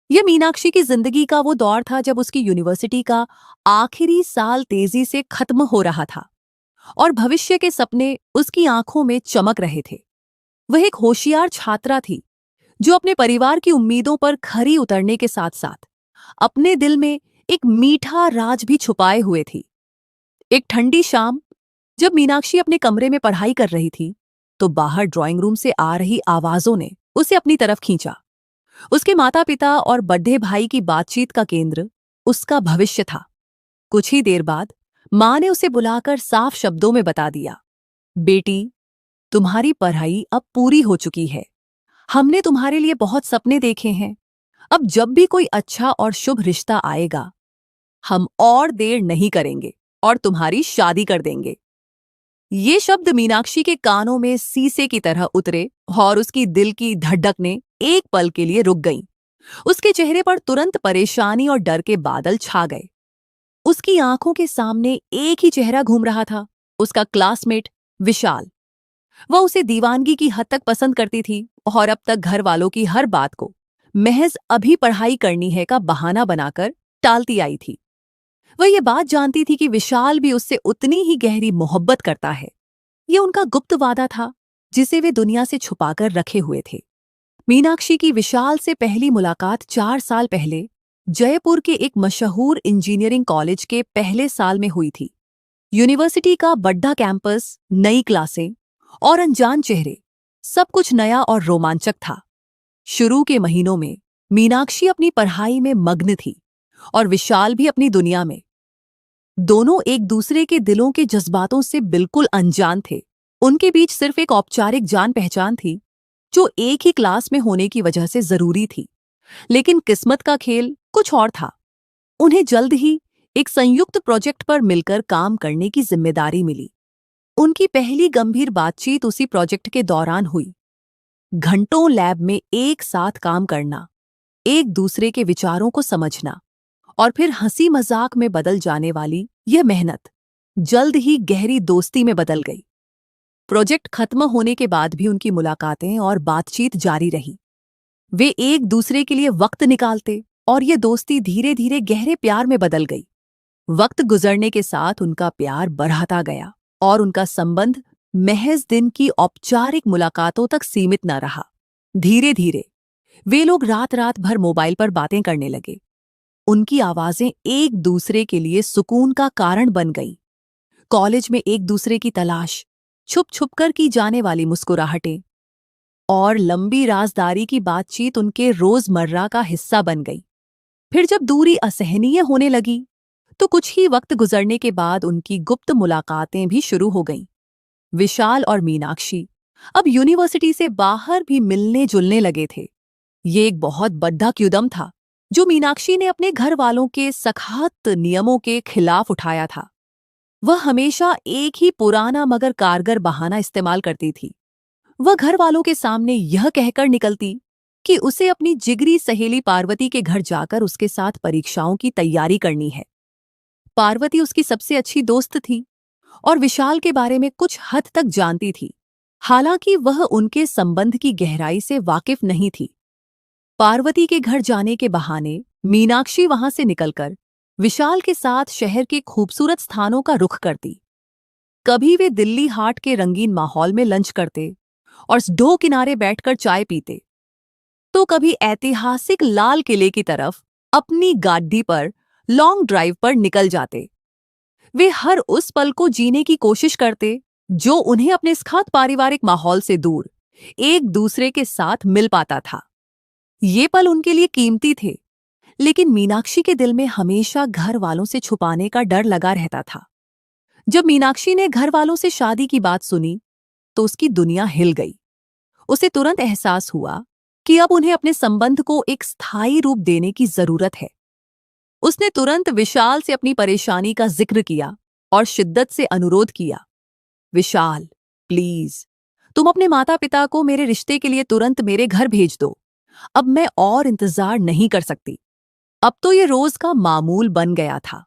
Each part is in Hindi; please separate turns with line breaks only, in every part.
यह मीनाक्षी की जिंदगी का वो दौर था जब उसकी यूनिवर्सिटी का आखिरी साल तेजी से खत्म हो रहा था और भविष्य के सपने उसकी आंखों में चमक रहे थे। वह एक होशियार छात्रा थी जो अपने परिवार की उम्मीदों पर खरी उतरने के साथ साथ अपने दिल में एक मीठा राज भी छुपाए हुए थी। एक ठंडी शाम जब मीनाक्षी अपने कमरे में पढ़ाई कर रही थी, तो बाहर ड्राइंग रूम से आ रही आवाजों ने उसे अपनी तरफ खींचा। उसके माता पिता और बड़े भाई की बातचीत का केंद्र उसका भविष्य था। कुछ ही देर बाद मां ने उसे बुलाकर साफ शब्दों में बता दिया, बेटी, तुम्हारी पढ़ाई अब पूरी हो चुकी है। हमने तुम्हारे लिए बहुत सपने देखे हैं। अब जब भी कोई अच्छा और शुभ रिश्ता आएगा, हम और देर नहीं करेंगे और तुम्हारी शादी कर देंगे। ये शब्द मीनाक्षी के कानों में सीसे की तरह उतरे और उसकी दिल की धड़कनें एक पल के लिए रुक गईं। उसके चेहरे पर तुरंत परेशानी और डर के बादल छा गए। उसकी आंखों के सामने एक ही चेहरा घूम रहा था, उसका क्लासमेट विशाल। वह उसे दीवानगी की हद तक पसंद करती थी और अब तक घर वालों की हर बात को महज अभी पढ़ाई करनी है का बहाना बनाकर टालती आई थी। वह ये बात जानती थी कि विशाल भी उससे उतनी ही गहरी मोहब्बत करता है। ये उनका गुप्त वादा था जिसे वे दुनिया से छुपाकर रखे हुए थे। मीनाक्षी की विशाल से पहली मुलाकात 4 साल पहले जयपुर के एक मशहूर इंजीनियरिंग कॉलेज के पहले साल में हुई थी। यूनिवर्सिटी का बड़ा कैंपस, नई क्लासें और अनजान चेहरे, सब कुछ नया और रोमांचक था। शुरू के महीनों में मीनाक्षी अपनी पढ़ाई में मग्न थी और विशाल भी अपनी दुनिया में। दोनों एक दूसरे के दिलों के जज्बातों से बिल्कुल अनजान थे। उनके बीच सिर्फ एक औपचारिक जान पहचान थी जो एक ही क्लास में होने की वजह से जरूरी थी। लेकिन किस्मत का खेल कुछ और था। उन्हें जल्द ही एक संयुक्त प्रोजेक्ट पर मिलकर काम करने की जिम्मेदारी मिली। उनकी पहली गंभीर बातचीत उसी प्रोजेक्ट के दौरान हुई। घंटों लैब में एक साथ काम करना, एक दूसरे के विचारों को समझना और फिर हंसी मजाक में बदल जाने वाली यह मेहनत जल्द ही गहरी दोस्ती में बदल गई। प्रोजेक्ट खत्म होने के बाद भी उनकी मुलाकातें और बातचीत जारी रही। वे एक दूसरे के लिए वक्त निकालते और ये दोस्ती धीरे धीरे गहरे प्यार में बदल गई। वक्त गुजरने के साथ उनका प्यार बढ़ता गया और उनका संबंध महज दिन की औपचारिक मुलाकातों तक सीमित न रहा। धीरे धीरे वे लोग रात रात भर मोबाइल पर बातें करने लगे। उनकी आवाजें एक दूसरे के लिए सुकून का कारण बन गईं। कॉलेज में एक दूसरे की तलाश, छुप छुप कर की जाने वाली मुस्कुराहटें और लंबी राजदारी की बातचीत उनके रोजमर्रा का हिस्सा बन गई। फिर जब दूरी असहनीय होने लगी, तो कुछ ही वक्त गुजरने के बाद उनकी गुप्त मुलाकातें भी शुरू हो गईं। विशाल और मीनाक्षी अब यूनिवर्सिटी से बाहर भी मिलने जुलने लगे थे। ये एक बहुत बड़ा कदम था जो मीनाक्षी ने अपने घर वालों के सख्त नियमों के खिलाफ उठाया था। वह हमेशा एक ही पुराना मगर कारगर बहाना इस्तेमाल करती थी। वह घर वालों के सामने यह कहकर निकलती कि उसे अपनी जिगरी सहेली पार्वती के घर जाकर उसके साथ परीक्षाओं की तैयारी करनी है। पार्वती उसकी सबसे अच्छी दोस्त थी और विशाल के बारे में कुछ हद तक जानती थी, हालांकि वह उनके संबंध की गहराई से वाकिफ नहीं थी। पार्वती के घर जाने के बहाने मीनाक्षी वहां से निकलकर विशाल के साथ शहर के खूबसूरत स्थानों का रुख करती। कभी वे दिल्ली हाट के रंगीन माहौल में लंच करते और ढो किनारे बैठकर चाय पीते, तो कभी ऐतिहासिक लाल किले की तरफ अपनी गाड़ी पर लॉन्ग ड्राइव पर निकल जाते। वे हर उस पल को जीने की कोशिश करते जो उन्हें अपने सख्त पारिवारिक माहौल से दूर एक दूसरे के साथ मिल पाता था। ये पल उनके लिए कीमती थे, लेकिन मीनाक्षी के दिल में हमेशा घर वालों से छुपाने का डर लगा रहता था। जब मीनाक्षी ने घर वालों से शादी की बात सुनी, तो उसकी दुनिया हिल गई। उसे तुरंत एहसास हुआ कि अब उन्हें अपने संबंध को एक स्थायी रूप देने की जरूरत है। उसने तुरंत विशाल से अपनी परेशानी का जिक्र किया और शिद्दत से अनुरोध किया, विशाल, प्लीज, तुम अपने माता पिता को मेरे रिश्ते के लिए तुरंत मेरे घर भेज दो। अब मैं और इंतजार नहीं कर सकती। अब तो ये रोज का मामूल बन गया था।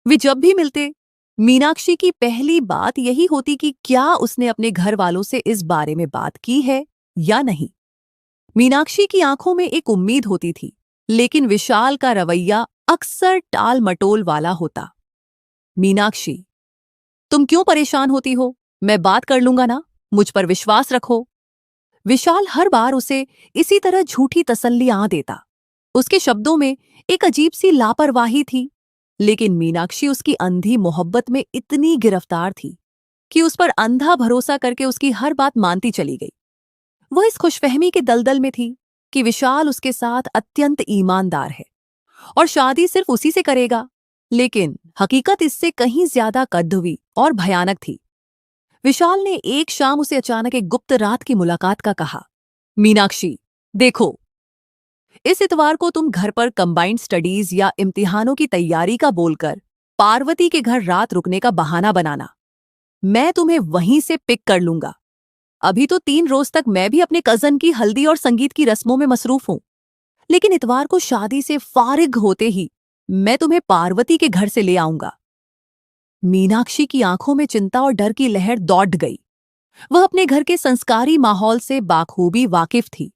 वे जब भी मिलते, मीनाक्षी की पहली बात यही होती कि क्या उसने अपने घर वालों से इस बारे में बात की है या नहीं। मीनाक्षी की आंखों में एक उम्मीद होती थी, लेकिन विशाल का रवैया अक्सर टाल मटोल वाला होता। मीनाक्षी, तुम क्यों परेशान होती हो? मैं बात कर लूंगा ना, मुझ पर विश्वास रखो। विशाल हर बार उसे इसी तरह झूठी तसल्लियां देता। उसके शब्दों में एक अजीब सी लापरवाही थी, लेकिन मीनाक्षी उसकी अंधी मोहब्बत में इतनी गिरफ्तार थी कि उस पर अंधा भरोसा करके उसकी हर बात मानती चली गई। वह इस खुशफहमी के दलदल में थी कि विशाल उसके साथ अत्यंत ईमानदार है और शादी सिर्फ उसी से करेगा, लेकिन हकीकत इससे कहीं ज्यादा कद्दुवी और भयानक थी। विशाल ने एक शाम उसे अचानक एक गुप्त रात की मुलाकात का कहा, मीनाक्षी, देखो, इस इतवार को तुम घर पर कंबाइंड स्टडीज या इम्तिहानों की तैयारी का बोलकर पार्वती के घर रात रुकने का बहाना बनाना। मैं तुम्हें वहीं से पिक कर लूंगा। अभी तो 3 रोज तक मैं भी अपने कजन की हल्दी और संगीत की रस्मों में मसरूफ हूं, लेकिन इतवार को शादी से फारिग होते ही मैं तुम्हें पार्वती के घर से ले आऊंगा। मीनाक्षी की आंखों में चिंता और डर की लहर दौड़ गई। वह अपने घर के संस्कारी माहौल से बाखूबी वाकिफ थी।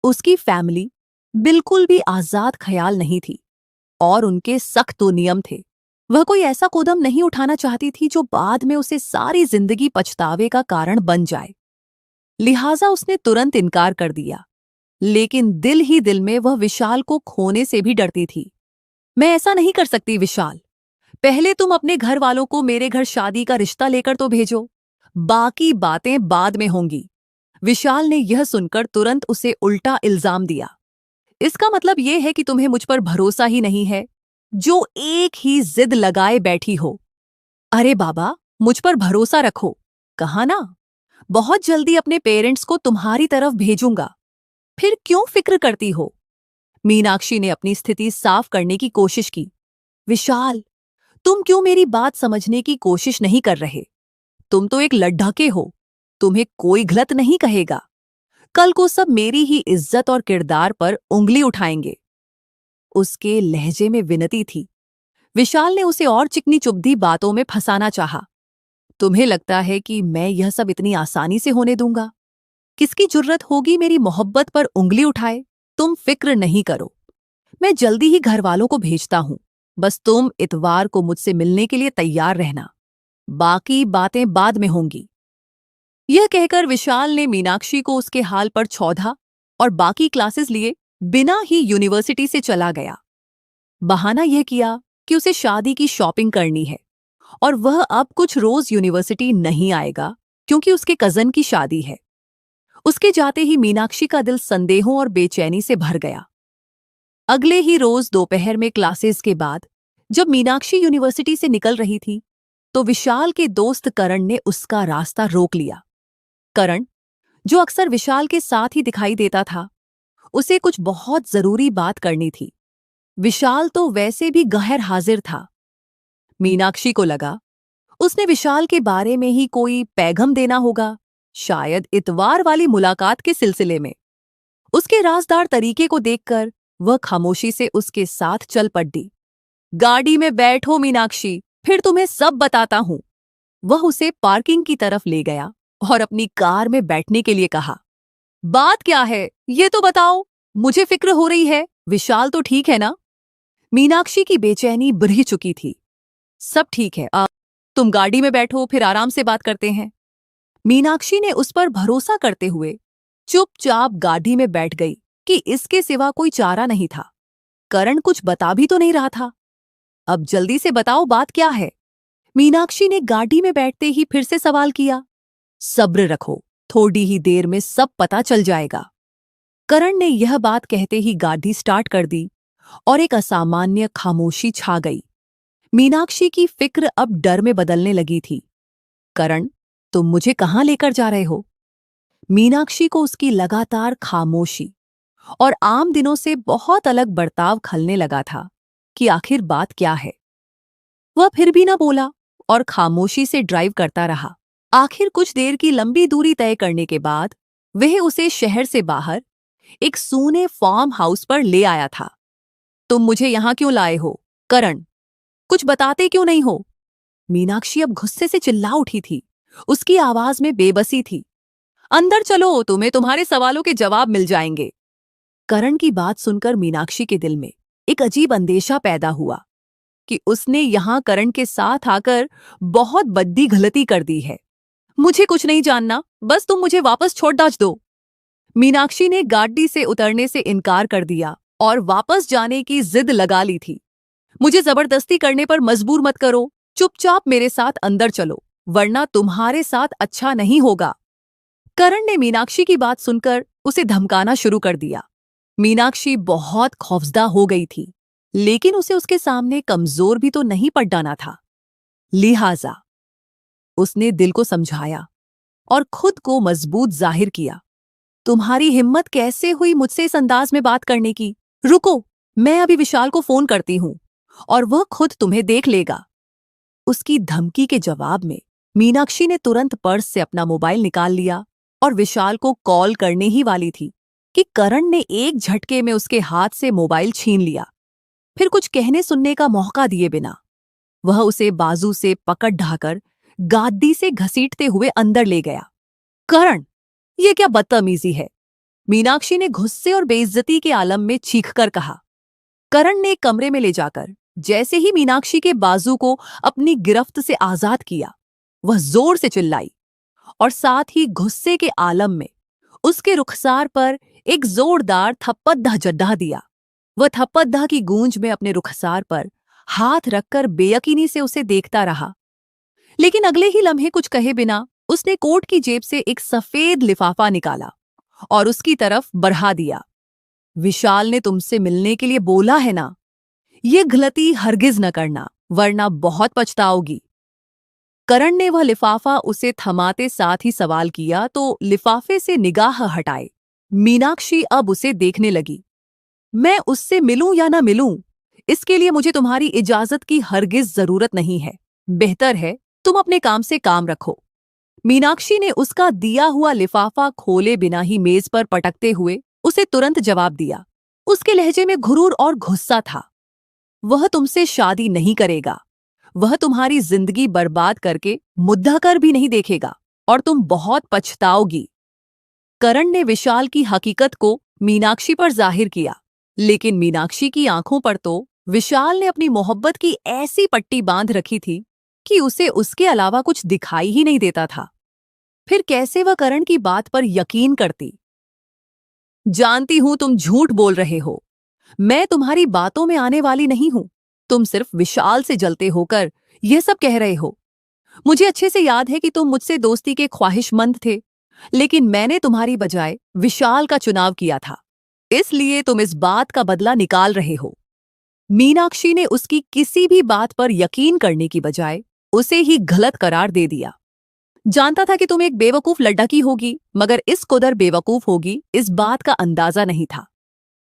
उसकी फैमिली बिल्कुल भी आजाद ख्याल नहीं थी और उनके सख्त तो नियम थे। वह कोई ऐसा कदम नहीं उठाना चाहती थी जो बाद में उसे सारी जिंदगी पछतावे का कारण बन जाए। लिहाजा उसने तुरंत इनकार कर दिया, लेकिन दिल ही दिल में वह विशाल को खोने से भी डरती थी। मैं ऐसा नहीं कर सकती विशाल। पहले तुम अपने घर वालों को मेरे घर शादी का रिश्ता लेकर तो भेजो, बाकी बातें बाद में होंगी। विशाल ने यह सुनकर तुरंत उसे उल्टा इल्जाम दिया। इसका मतलब यह है कि तुम्हें मुझ पर भरोसा ही नहीं है, जो एक ही जिद लगाए बैठी हो। अरे बाबा, मुझ पर भरोसा रखो, कहा ना। बहुत जल्दी अपने पेरेंट्स को तुम्हारी तरफ भेजूंगा, फिर क्यों फिक्र करती हो? मीनाक्षी ने अपनी स्थिति साफ करने की कोशिश की। विशाल, तुम क्यों मेरी बात समझने की कोशिश नहीं कर रहे? तुम तो एक लड्ढके हो, तुम्हें कोई गलत नहीं कहेगा। कल को सब मेरी ही इज्जत और किरदार पर उंगली उठाएंगे। उसके लहजे में विनती थी। विशाल ने उसे और चिकनी चुभती बातों में फंसाना चाहा। तुम्हें लगता है कि मैं यह सब इतनी आसानी से होने दूंगा? किसकी जुर्रत होगी मेरी मोहब्बत पर उंगली उठाए? तुम फिक्र नहीं करो, मैं जल्दी ही घर वालों को भेजता हूं। बस तुम इतवार को मुझसे मिलने के लिए तैयार रहना, बाकी बातें बाद में होंगी। यह कहकर विशाल ने मीनाक्षी को उसके हाल पर छोड़ा और बाकी क्लासेस लिए बिना ही यूनिवर्सिटी से चला गया। बहाना यह किया कि उसे शादी की शॉपिंग करनी है और वह अब कुछ रोज यूनिवर्सिटी नहीं आएगा क्योंकि उसके कजन की शादी है। उसके जाते ही मीनाक्षी का दिल संदेहों और बेचैनी से भर गया। अगले ही रोज दोपहर में क्लासेस के बाद जब मीनाक्षी यूनिवर्सिटी से निकल रही थी, तो विशाल के दोस्त करण ने उसका रास्ता रोक लिया। करण, जो अक्सर विशाल के साथ ही दिखाई देता था, उसे कुछ बहुत जरूरी बात करनी थी। विशाल तो वैसे भी गैर हाजिर था। मीनाक्षी को लगा उसने विशाल के बारे में ही कोई पैगाम देना होगा, शायद इतवार वाली मुलाकात के सिलसिले में। उसके राजदार तरीके को देखकर वह खामोशी से उसके साथ चल पड़ी। गाड़ी में बैठो मीनाक्षी, फिर तुम्हें सब बताता हूं। वह उसे पार्किंग की तरफ ले गया और अपनी कार में बैठने के लिए कहा। बात क्या है ये तो बताओ, मुझे फिक्र हो रही है। विशाल तो ठीक है ना? मीनाक्षी की बेचैनी बढ़ चुकी थी। सब ठीक है, तुम गाड़ी में बैठो, फिर आराम से बात करते हैं। मीनाक्षी ने उस पर भरोसा करते हुए चुपचाप गाड़ी में बैठ गई कि इसके सिवा कोई चारा नहीं था। करण कुछ बता भी तो नहीं रहा था। अब जल्दी से बताओ बात क्या है? मीनाक्षी ने गाड़ी में बैठते ही फिर से सवाल किया। सब्र रखो, थोड़ी ही देर में सब पता चल जाएगा। करण ने यह बात कहते ही गाड़ी स्टार्ट कर दी और एक असामान्य खामोशी छा गई। मीनाक्षी की फिक्र अब डर में बदलने लगी थी। करण, तुम मुझे कहां लेकर जा रहे हो? मीनाक्षी को उसकी लगातार खामोशी और आम दिनों से बहुत अलग बर्ताव खलने लगा था कि आखिर बात क्या है। वह फिर भी न बोला और खामोशी से ड्राइव करता रहा। आखिर कुछ देर की लंबी दूरी तय करने के बाद वह उसे शहर से बाहर एक सूने फार्म हाउस पर ले आया था। तुम मुझे यहां क्यों लाए हो करण? कुछ बताते क्यों नहीं हो? मीनाक्षी अब गुस्से से चिल्ला उठी थी। उसकी आवाज में बेबसी थी। अंदर चलो, तुम्हें तुम्हारे सवालों के जवाब मिल जाएंगे। करण की बात सुनकर मीनाक्षी के दिल में एक अजीब अंदेशा पैदा हुआ कि उसने यहां करण के साथ आकर बहुत बड़ी गलती कर दी है। मुझे कुछ नहीं जानना, बस तुम मुझे वापस छोड़ दाज दो। मीनाक्षी ने गाड़ी से उतरने से इनकार कर दिया और वापस जाने की जिद लगा ली थी। मुझे जबरदस्ती करने पर मजबूर मत करो, चुपचाप मेरे साथ अंदर चलो, वरना तुम्हारे साथ अच्छा नहीं होगा। करण ने मीनाक्षी की बात सुनकर उसे धमकाना शुरू कर दिया। मीनाक्षी बहुत खौफजदा हो गई थी, लेकिन उसे उसके सामने कमजोर भी तो नहीं पड़ जाना था। लिहाजा उसने दिल को समझाया और खुद को मजबूत जाहिर किया। तुम्हारी हिम्मत कैसे हुई मुझसे इस अंदाज में बात करने की? रुको, मैं अभी विशाल को फोन करती हूं और वह खुद तुम्हें देख लेगा। उसकी धमकी के जवाब में मीनाक्षी ने तुरंत पर्स से अपना मोबाइल निकाल लिया और विशाल को कॉल करने ही वाली थी कि करण ने एक झटके में उसके हाथ से मोबाइल छीन लिया। फिर कुछ कहने सुनने का मौका दिए बिना वह उसे बाजू से पकड़ ढाकर गादी से घसीटते हुए अंदर ले गया। करण, ये क्या बदतमीजी है? मीनाक्षी ने गुस्से और बेइज्जती के आलम में चीखकर कहा। करण ने कमरे में ले जाकर जैसे ही मीनाक्षी के बाजू को अपनी गिरफ्त से आजाद किया, वह जोर से चिल्लाई और साथ ही गुस्से के आलम में उसके रुखसार पर एक जोरदार थप्पड़ दिया। वह थप्पड़ की गूंज में अपने रुखसार पर हाथ रखकर बेयकीनी से उसे देखता रहा, लेकिन अगले ही लम्हे कुछ कहे बिना उसने कोट की जेब से एक सफेद लिफाफा निकाला और उसकी तरफ बढ़ा दिया। विशाल ने तुमसे मिलने के लिए बोला है ना, ये गलती हरगिज न करना, वरना बहुत पछताओगी। करण ने वह लिफाफा उसे थमाते साथ ही सवाल किया तो लिफाफे से निगाह हटाए मीनाक्षी अब उसे देखने लगी। मैं उससे मिलूं या ना मिलूं, इसके लिए मुझे तुम्हारी इजाजत की हरगिज जरूरत नहीं है। बेहतर है तुम अपने काम से काम रखो। मीनाक्षी ने उसका दिया हुआ लिफाफा खोले बिना ही मेज पर पटकते हुए उसे तुरंत जवाब दिया। उसके लहजे में घुरूर और गुस्सा था। वह तुमसे शादी नहीं करेगा, वह तुम्हारी जिंदगी बर्बाद करके मुद्दा कर भी नहीं देखेगा और तुम बहुत पछताओगी। करण ने विशाल की हकीकत को मीनाक्षी पर जाहिर किया, लेकिन मीनाक्षी की आंखों पर तो विशाल ने अपनी मोहब्बत की ऐसी पट्टी बांध रखी थी कि उसे उसके अलावा कुछ दिखाई ही नहीं देता था। फिर कैसे वह करण की बात पर यकीन करती? जानती हूं तुम झूठ बोल रहे हो, मैं तुम्हारी बातों में आने वाली नहीं हूं। तुम सिर्फ विशाल से जलते होकर यह सब कह रहे हो। मुझे अच्छे से याद है कि तुम मुझसे दोस्ती के ख्वाहिशमंद थे, लेकिन मैंने तुम्हारी बजाय विशाल का चुनाव किया था, इसलिए तुम इस बात का बदला निकाल रहे हो। मीनाक्षी ने उसकी किसी भी बात पर यकीन करने की बजाय उसे ही गलत करार दे दिया। जानता था कि तुम एक बेवकूफ लड़की होगी, मगर इस कदर बेवकूफ होगी इस बात का अंदाजा नहीं था।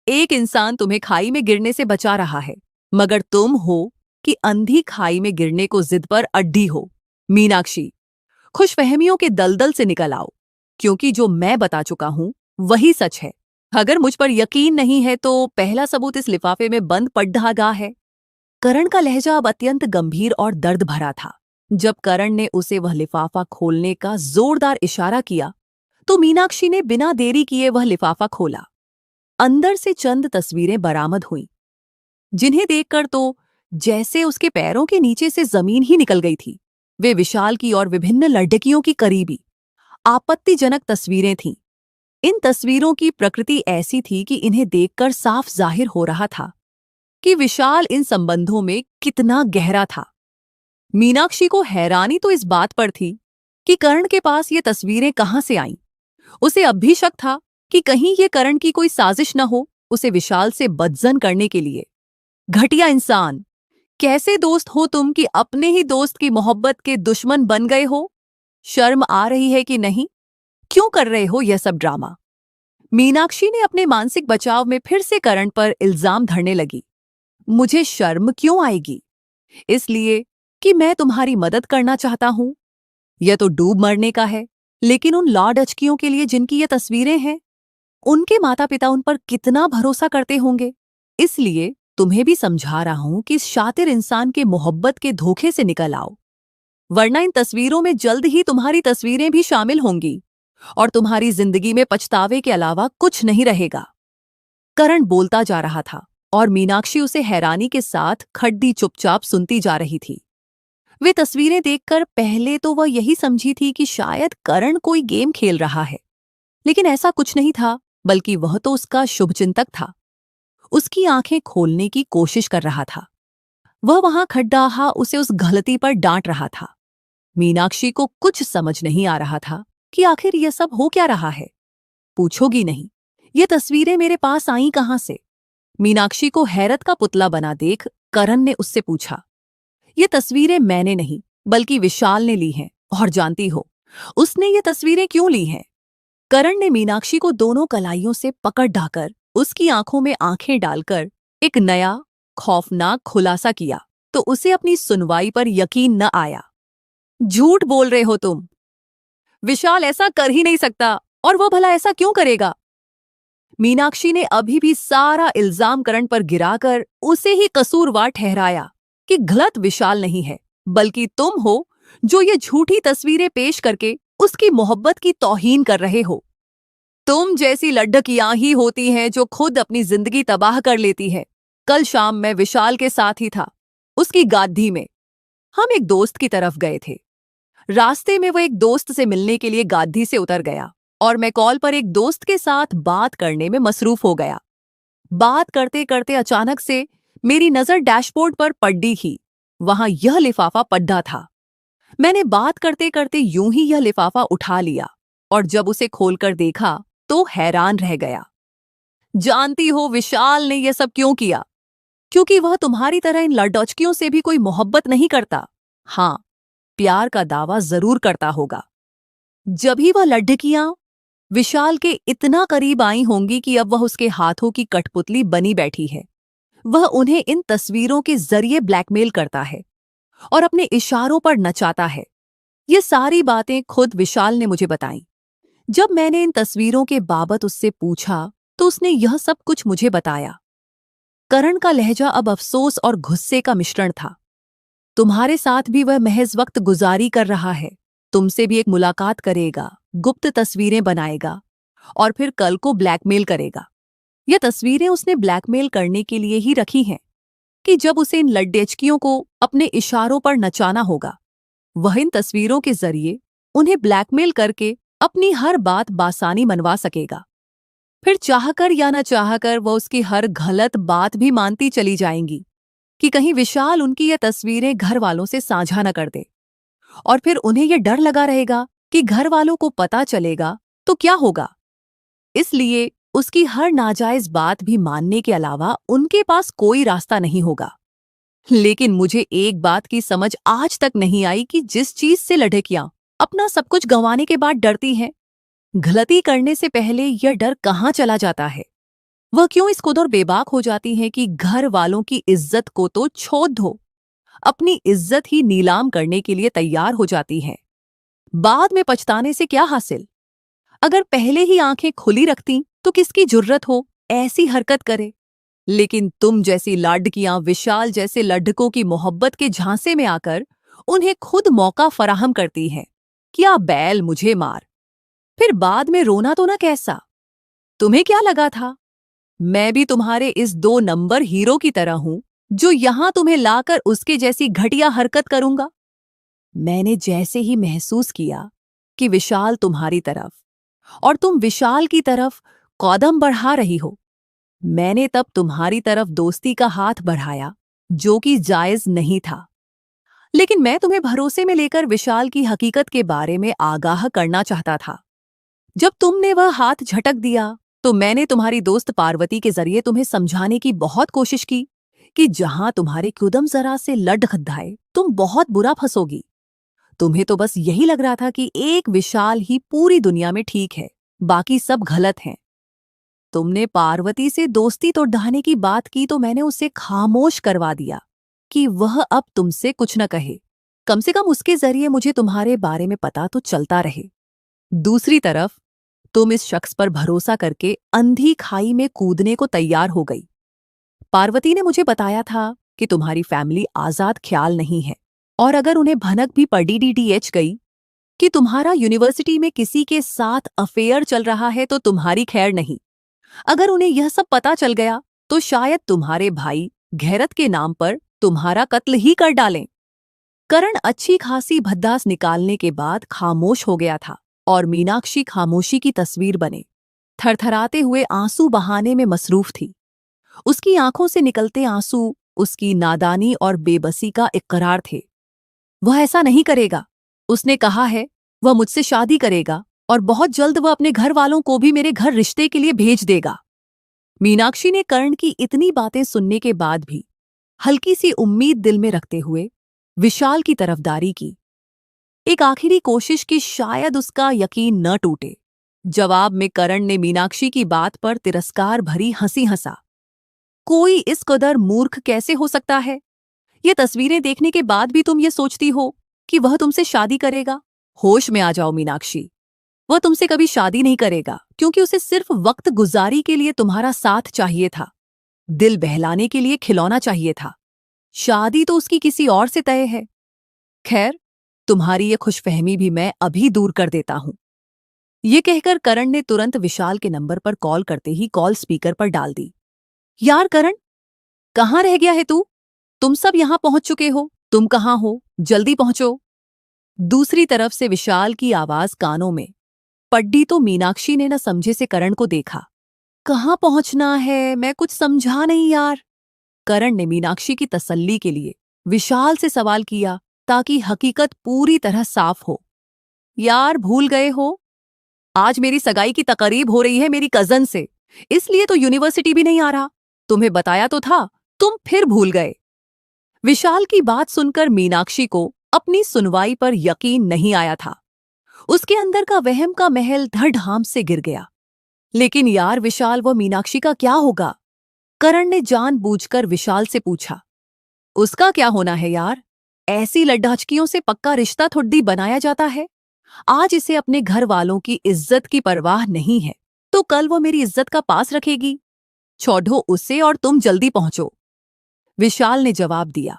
एक इंसान तुम्हें खाई में गिरने से बचा रहा है, मगर तुम हो कि अंधी खाई में गिरने को जिद पर अड्डी हो। मीनाक्षी, खुशफहमियों के दलदल से निकल आओ, क्योंकि जो मैं बता चुका हूं वही सच है। अगर मुझ पर यकीन नहीं है तो पहला सबूत इस लिफाफे में बंद पड्ढा है। करण का लहजा अब अत्यंत गंभीर और दर्द भरा था। जब करण ने उसे वह लिफाफा खोलने का जोरदार इशारा किया तो मीनाक्षी ने बिना देरी किए वह लिफाफा खोला। अंदर से चंद तस्वीरें बरामद हुईं, जिन्हें देखकर तो जैसे उसके पैरों के नीचे से जमीन ही निकल गई थी। वे विशाल की और विभिन्न लड़कियों की करीबी आपत्तिजनक तस्वीरें थीं। इन तस्वीरों की प्रकृति ऐसी थी कि इन्हें देखकर साफ जाहिर हो रहा था कि विशाल इन संबंधों में कितना गहरा था। मीनाक्षी को हैरानी तो इस बात पर थी कि करण के पास ये तस्वीरें कहां से आईं। उसे अब भी शक था कि कहीं ये करण की कोई साजिश न हो उसे विशाल से बदजन करने के लिए। घटिया इंसान, कैसे दोस्त हो तुम कि अपने ही दोस्त की मोहब्बत के दुश्मन बन गए हो? शर्म आ रही है कि नहीं? क्यों कर रहे हो यह सब ड्रामा? मीनाक्षी ने अपने मानसिक बचाव में फिर से करण पर इल्जाम धरने लगी। मुझे शर्म क्यों आएगी? इसलिए कि मैं तुम्हारी मदद करना चाहता हूं। यह तो डूब मरने का है, लेकिन उन लॉर्ड अचकियों के लिए जिनकी ये तस्वीरें हैं, उनके माता पिता उन पर कितना भरोसा करते होंगे। इसलिए तुम्हें भी समझा रहा हूं कि इस शातिर इंसान के मोहब्बत के धोखे से निकल आओ, वरना इन तस्वीरों में जल्द ही तुम्हारी तस्वीरें भी शामिल होंगी और तुम्हारी जिंदगी में पछतावे के अलावा कुछ नहीं रहेगा। करण बोलता जा रहा था और मीनाक्षी उसे हैरानी के साथ खड्डी चुपचाप सुनती जा रही थी। वे तस्वीरें देखकर पहले तो वह यही समझी थी कि शायद करण कोई गेम खेल रहा है, लेकिन ऐसा कुछ नहीं था, बल्कि वह तो उसका शुभचिंतक था। उसकी आंखें खोलने की कोशिश कर रहा था। वह वहां खड्डाहा उसे उस गलती पर डांट रहा था। मीनाक्षी को कुछ समझ नहीं आ रहा था कि आखिर यह सब हो क्या रहा है। पूछोगी नहीं, ये तस्वीरें मेरे पास आईं कहां से? मीनाक्षी को हैरत का पुतला बना देख करण ने उससे पूछा। ये तस्वीरें मैंने नहीं, बल्कि विशाल ने ली हैं, और जानती हो उसने ये तस्वीरें क्यों ली हैं? करण ने मीनाक्षी को दोनों कलाइयों से पकड़ ढाकर उसकी आंखों में आंखें डालकर एक नया खौफनाक खुलासा किया तो उसे अपनी सुनवाई पर यकीन न आया। झूठ बोल रहे हो तुम। विशाल ऐसा कर ही नहीं सकता, और वह भला ऐसा क्यों करेगा? मीनाक्षी ने अभी भी सारा इल्जाम करण पर गिराकर उसे ही कसूरवार ठहराया कि गलत विशाल नहीं है, बल्कि तुम हो जो ये झूठी तस्वीरें पेश करके उसकी मोहब्बत की तौहीन कर रहे हो। तुम जैसी लड्ढकियां ही होती हैं जो खुद अपनी जिंदगी तबाह कर लेती है। कल शाम मैं विशाल के साथ ही था, उसकी गाद्दी में। हम एक दोस्त की तरफ गए थे। रास्ते में वो एक दोस्त से मिलने के लिए गाद्दी से उतर गया और मैं कॉल पर एक दोस्त के साथ बात करने में मसरूफ हो गया। बात करते करते अचानक से मेरी नजर डैशबोर्ड पर पड़ी ही। वहां यह लिफाफा पड़ा था। मैंने बात करते करते यूं ही यह लिफाफा उठा लिया और जब उसे खोलकर देखा तो हैरान रह गया। जानती हो विशाल ने यह सब क्यों किया? क्योंकि वह तुम्हारी तरह इन लड़डौचकियों से भी कोई मोहब्बत नहीं करता। हाँ, प्यार का दावा जरूर करता होगा। जब ही वह लड्ढकियां विशाल के इतना करीब आई होंगी कि अब वह उसके हाथों की कठपुतली बनी बैठी है। वह उन्हें इन तस्वीरों के जरिए ब्लैकमेल करता है और अपने इशारों पर नचाता है। ये सारी बातें खुद विशाल ने मुझे बताईं। जब मैंने इन तस्वीरों के बाबत उससे पूछा तो उसने यह सब कुछ मुझे बताया। करण का लहजा अब अफसोस और गुस्से का मिश्रण था। तुम्हारे साथ भी वह महज वक्त गुजारी कर रहा है। तुमसे भी एक मुलाकात करेगा, गुप्त तस्वीरें बनाएगा और फिर कल को ब्लैकमेल करेगा। यह तस्वीरें उसने ब्लैकमेल करने के लिए ही रखी हैं कि जब उसे इन लड्डेचकियों को अपने इशारों पर नचाना होगा, वह इन तस्वीरों के जरिए उन्हें ब्लैकमेल करके अपनी हर बात बासानी मनवा सकेगा। फिर चाहकर या न चाहकर वह उसकी हर गलत बात भी मानती चली जाएंगी कि कहीं विशाल उनकी यह तस्वीरें घर वालों से साझा न कर दे। और फिर उन्हें यह डर लगा रहेगा कि घर वालों को पता चलेगा तो क्या होगा। इसलिए उसकी हर नाजायज बात भी मानने के अलावा उनके पास कोई रास्ता नहीं होगा। लेकिन मुझे एक बात की समझ आज तक नहीं आई कि जिस चीज से लड़कियां अपना सब कुछ गंवाने के बाद डरती हैं, गलती करने से पहले यह डर कहाँ चला जाता है? वह क्यों इस कदर बेबाक हो जाती हैं कि घर वालों की इज्जत को तो छोड़ दो, अपनी इज्जत ही नीलाम करने के लिए तैयार हो जाती हैं। बाद में पछताने से क्या हासिल? अगर पहले ही आंखें खुली रखती तो किसकी जुर्रत हो ऐसी हरकत करे। लेकिन तुम जैसी लाडकियां विशाल जैसे लड्ढकों की मोहब्बत के झांसे में आकर उन्हें खुद मौका फराहम करती हैं। क्या बैल मुझे मार, फिर बाद में रोना तो ना कैसा? तुम्हें क्या लगा था मैं भी तुम्हारे इस 2 नंबर हीरो की तरह हूं जो यहां तुम्हें लाकर उसके जैसी घटिया हरकत करूंगा? मैंने जैसे ही महसूस किया कि विशाल तुम्हारी तरफ और तुम विशाल की तरफ कदम बढ़ा रही हो, मैंने तब तुम्हारी तरफ दोस्ती का हाथ बढ़ाया, जो कि जायज नहीं था। लेकिन मैं तुम्हें भरोसे में लेकर विशाल की हकीकत के बारे में आगाह करना चाहता था। जब तुमने वह हाथ झटक दिया तो मैंने तुम्हारी दोस्त पार्वती के जरिए तुम्हें समझाने की बहुत कोशिश की कि जहां तुम्हारे कदम जरा से लड़ खद्दाए तुम बहुत बुरा फंसोगी। तुम्हें तो बस यही लग रहा था कि एक विशाल ही पूरी दुनिया में ठीक है, बाकी सब गलत हैं। तुमने पार्वती से दोस्ती तोड़ने की बात की तो मैंने उसे खामोश करवा दिया कि वह अब तुमसे कुछ न कहे। कम से कम उसके जरिए मुझे तुम्हारे बारे में पता तो चलता रहे। दूसरी तरफ तुम इस शख्स पर भरोसा करके अंधी खाई में कूदने को तैयार हो गई। पार्वती ने मुझे बताया था कि तुम्हारी फैमिली आजाद ख्याल नहीं है और अगर उन्हें भनक भी पड़ी डीडीएच गई कि तुम्हारा यूनिवर्सिटी में किसी के साथ अफेयर चल रहा है तो तुम्हारी खैर नहीं। अगर उन्हें यह सब पता चल गया तो शायद तुम्हारे भाई घैरत के नाम पर तुम्हारा कत्ल ही कर डालें। करण अच्छी खासी भद्दास निकालने के बाद खामोश हो गया था और मीनाक्षी खामोशी की तस्वीर बने थरथराते हुए आंसू बहाने में मसरूफ थी। उसकी आंखों से निकलते आंसू उसकी नादानी और बेबसी का इकरार थे। वह ऐसा नहीं करेगा। उसने कहा है वह मुझसे शादी करेगा और बहुत जल्द वह अपने घर वालों को भी मेरे घर रिश्ते के लिए भेज देगा। मीनाक्षी ने कर्ण की इतनी बातें सुनने के बाद भी हल्की सी उम्मीद दिल में रखते हुए विशाल की तरफदारी की। एक आखिरी कोशिश की शायद उसका यकीन न टूटे। जवाब में करण ने मीनाक्षी की बात पर तिरस्कार भरी हंसी हंसा। कोई इस कदर मूर्ख कैसे हो सकता है? ये तस्वीरें देखने के बाद भी तुम ये सोचती हो कि वह तुमसे शादी करेगा? होश में आ जाओ मीनाक्षी। वह तुमसे कभी शादी नहीं करेगा क्योंकि उसे सिर्फ वक्त गुजारी के लिए तुम्हारा साथ चाहिए था, दिल बहलाने के लिए खिलौना चाहिए था। शादी तो उसकी किसी और से तय है। खैर, तुम्हारी ये खुशफहमी भी मैं अभी दूर कर देता हूं। ये कहकर करण ने तुरंत विशाल के नंबर पर कॉल करते ही कॉल स्पीकर पर डाल दी। यार करण, कहाँ रह गया है तू? तुम सब यहां पहुंच चुके हो। तुम कहाँ हो? जल्दी पहुंचो। दूसरी तरफ से विशाल की आवाज कानों में पड्डी तो मीनाक्षी ने न समझे से करण को देखा। कहाँ पहुंचना है? मैं कुछ समझा नहीं यार। करण ने मीनाक्षी की तसल्ली के लिए विशाल से सवाल किया ताकि हकीकत पूरी तरह साफ हो। यार भूल गए हो? आज मेरी सगाई की तकरीब हो रही है मेरी कजन से, इसलिए तो यूनिवर्सिटी भी नहीं आ रहा। तुम्हें बताया तो था, तुम फिर भूल गए। विशाल की बात सुनकर मीनाक्षी को अपनी सुनवाई पर यकीन नहीं आया था। उसके अंदर का वहम का महल धड़-धाम से गिर गया। लेकिन यार विशाल, वो मीनाक्षी का क्या होगा? करण ने जानबूझकर विशाल से पूछा। उसका क्या होना है यार? ऐसी लड्डाचकियों से पक्का रिश्ता थोड़ी बनाया जाता है। आज इसे अपने घर वालों की इज्जत की परवाह नहीं है तो कल वो मेरी इज्जत का पास रखेगी। छोड़ो उसे और तुम जल्दी पहुंचो। विशाल ने जवाब दिया।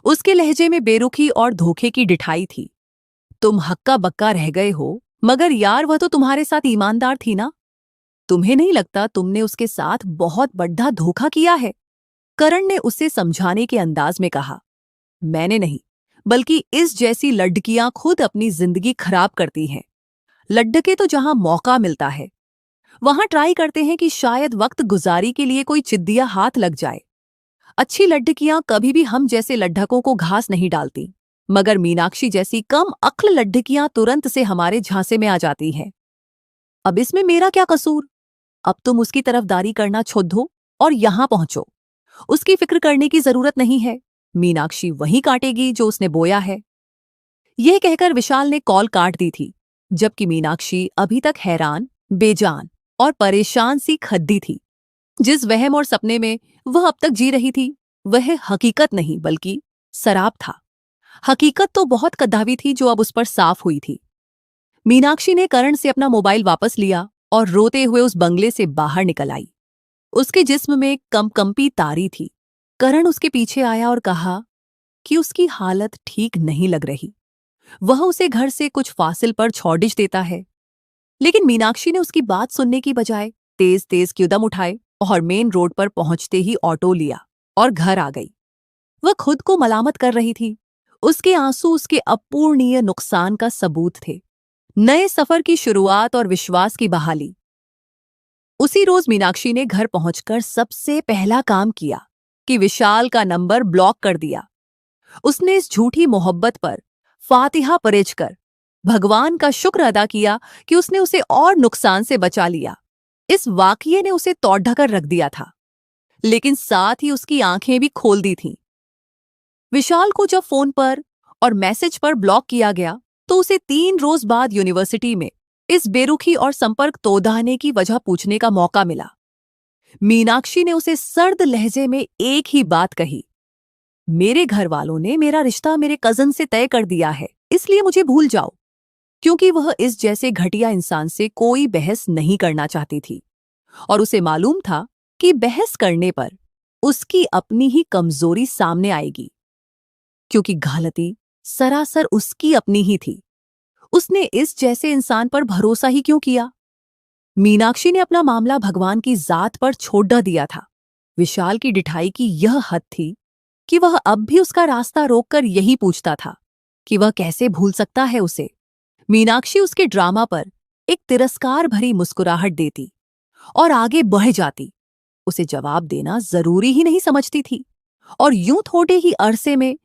उसके लहजे में बेरुखी और धोखे की डिठाई थी। तुम हक्का बक्का रह गए हो, मगर यार वह तो तुम्हारे साथ ईमानदार थी ना? तुम्हें नहीं लगता तुमने उसके साथ बहुत बड़ा धोखा किया है? करण ने उसे समझाने के अंदाज में कहा। मैंने नहीं, बल्कि इस जैसी लड़कियां खुद अपनी जिंदगी खराब करती हैं। लड्डके तो जहां मौका मिलता है वहां ट्राई करते हैं कि शायद वक्त गुजारी के लिए कोई चिद्दिया हाथ लग जाए। अच्छी लड्डकियां कभी भी हम जैसे लड्ढकों को घास नहीं डालती, मगर मीनाक्षी जैसी कम अक्ल लड्डकियां तुरंत से हमारे झांसे में आ जाती हैं। अब इसमें मेरा क्या कसूर? अब तुम उसकी तरफदारी करना छोड़ दो और यहां पहुंचो। उसकी फिक्र करने की जरूरत नहीं है। मीनाक्षी वहीं काटेगी जो उसने बोया है। यह कहकर विशाल ने कॉल काट दी थी, जबकि मीनाक्षी अभी तक हैरान, बेजान और परेशान सी खद्दी थी। जिस वहम और सपने में वह अब तक जी रही थी वह हकीकत नहीं बल्कि सराप था। हकीकत तो बहुत कद्दावी थी जो अब उस पर साफ हुई थी। मीनाक्षी ने करण से अपना मोबाइल वापस लिया और रोते हुए उस बंगले से बाहर निकल आई। उसके जिस्म में कंपी तारी थी। करण उसके पीछे आया और कहा कि उसकी हालत ठीक नहीं लग रही। वह उसे घर से कुछ फासिल पर छोड़ देता है। लेकिन मीनाक्षी ने उसकी बात सुनने की बजाय तेज तेज कदम उठाए और मेन रोड पर पहुंचते ही ऑटो लिया और घर आ गई। वह खुद को मलामत कर रही थी। उसके आंसू उसके अपूर्णीय नुकसान का सबूत थे। नए सफर की शुरुआत और विश्वास की बहाली। उसी रोज मीनाक्षी ने घर पहुंचकर सबसे पहला काम किया कि विशाल का नंबर ब्लॉक कर दिया। उसने इस झूठी मोहब्बत पर फातिहा परेज कर भगवान का शुक्र अदा किया कि उसने उसे और नुकसान से बचा लिया। इस वाकये ने उसे तोड़ ढकर रख दिया था, लेकिन साथ ही उसकी आंखें भी खोल दी थीं। विशाल को जब फोन पर और मैसेज पर ब्लॉक किया गया तो उसे 3 रोज बाद यूनिवर्सिटी में इस बेरुखी और संपर्क तोड़ने की वजह पूछने का मौका मिला। मीनाक्षी ने उसे सर्द लहजे में एक ही बात कही। मेरे घर वालों ने मेरा रिश्ता मेरे कजन से तय कर दिया है, इसलिए मुझे भूल जाओ। क्योंकि वह इस जैसे घटिया इंसान से कोई बहस नहीं करना चाहती थी और उसे मालूम था कि बहस करने पर उसकी अपनी ही कमजोरी सामने आएगी, क्योंकि गलती सरासर उसकी अपनी ही थी। उसने इस जैसे इंसान पर भरोसा ही क्यों किया? मीनाक्षी ने अपना मामला भगवान की जात पर छोड़ दिया था। विशाल की डिठाई की यह हद थी कि वह अब भी उसका रास्ता रोककर यही पूछता था कि वह कैसे भूल सकता है उसे। मीनाक्षी उसके ड्रामा पर एक तिरस्कार भरी मुस्कुराहट देती और आगे बढ़ जाती। उसे जवाब देना जरूरी ही नहीं समझती थी। और यूं थोड़े ही अरसे में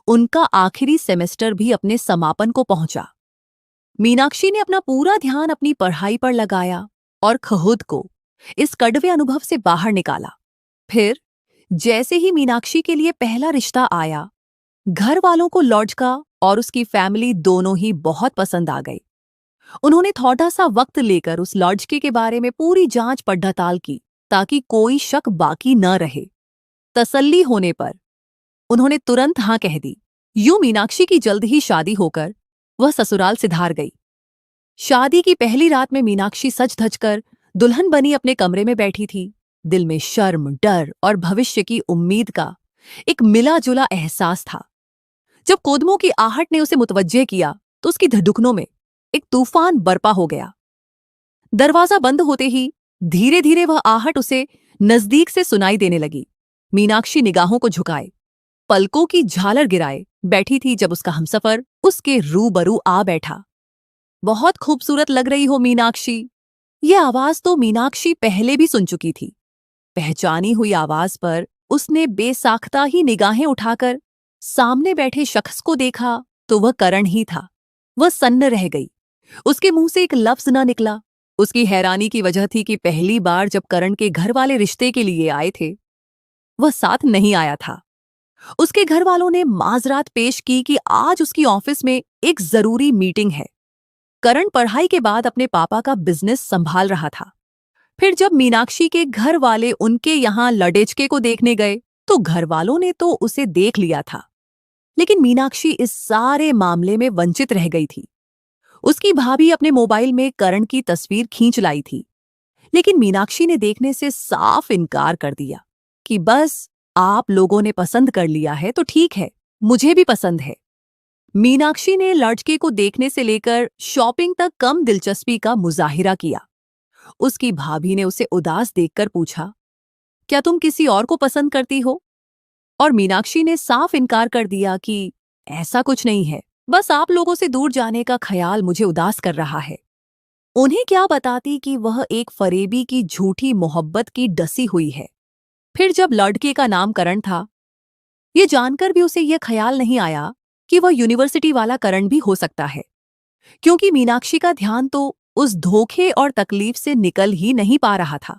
उनका आखिरी सेमेस्टर भी अपने समापन को पहुंचा। मीनाक्षी ने अपना पूरा ध्यान अपनी पढ़ाई पर लगाया और खुद को इस कड़वे अनुभव से बाहर निकाला। फिर जैसे ही मीनाक्षी के लिए पहला रिश्ता आया, घर वालों को लॉड्का और उसकी फैमिली दोनों ही बहुत पसंद आ गई। उन्होंने थोड़ा सा वक्त लेकर उस लॉड्के के बारे में पूरी जांच पड़ताल की ताकि कोई शक बाकी न रहे। तसल्ली होने पर उन्होंने तुरंत हाँ कह दी। यूं मीनाक्षी की जल्द ही शादी होकर वह ससुराल सिधार गई। शादी की पहली रात में मीनाक्षी सज धज कर दुल्हन बनी अपने कमरे में बैठी थी। दिल में शर्म, डर और भविष्य की उम्मीद का एक मिला जुला एहसास था। जब कदमों की आहट ने उसे मुतवज्जे किया तो उसकी धड़कनों में एक तूफान बरपा हो गया। दरवाजा बंद होते ही धीरे धीरे वह आहट उसे नजदीक से सुनाई देने लगी। मीनाक्षी निगाहों को झुकाए, पलकों की झालर गिराए बैठी थी जब उसका हमसफर उसके रूबरू आ बैठा। बहुत खूबसूरत लग रही हो मीनाक्षी। यह आवाज तो मीनाक्षी पहले भी सुन चुकी थी। पहचानी हुई आवाज पर उसने बेसाख्ता ही निगाहें उठाकर सामने बैठे शख्स को देखा तो वह करण ही था। वह सन्न रह गई। उसके मुंह से एक लफ्ज न निकला। उसकी हैरानी की वजह थी कि पहली बार जब करण के घर वाले रिश्ते के लिए आए थे, वह साथ नहीं आया था। उसके घर वालों ने माजरात पेश की कि आज उसकी ऑफिस में एक जरूरी मीटिंग है। करण पढ़ाई के बाद अपने पापा का बिजनेस संभाल रहा था। फिर जब मीनाक्षी के घर वाले उनके यहां लडेचके को देखने गए तो घर वालों ने तो उसे देख लिया था, लेकिन मीनाक्षी इस सारे मामले में वंचित रह गई थी। उसकी भाभी अपने मोबाइल में करण की तस्वीर खींच लाई थी, लेकिन मीनाक्षी ने देखने से साफ इनकार कर दिया कि बस आप लोगों ने पसंद कर लिया है तो ठीक है, मुझे भी पसंद है। मीनाक्षी ने लड़के को देखने से लेकर शॉपिंग तक कम दिलचस्पी का मुजाहिरा किया। उसकी भाभी ने उसे उदास देखकर पूछा, क्या तुम किसी और को पसंद करती हो? और मीनाक्षी ने साफ इनकार कर दिया कि ऐसा कुछ नहीं है, बस आप लोगों से दूर जाने का ख्याल मुझे उदास कर रहा है। उन्हें क्या बताती कि वह एक फरेबी की झूठी मोहब्बत की डसी हुई है। फिर जब लड़के का नाम करण था, ये जानकर भी उसे यह ख्याल नहीं आया कि वह यूनिवर्सिटी वाला करण भी हो सकता है, क्योंकि मीनाक्षी का ध्यान तो उस धोखे और तकलीफ से निकल ही नहीं पा रहा था।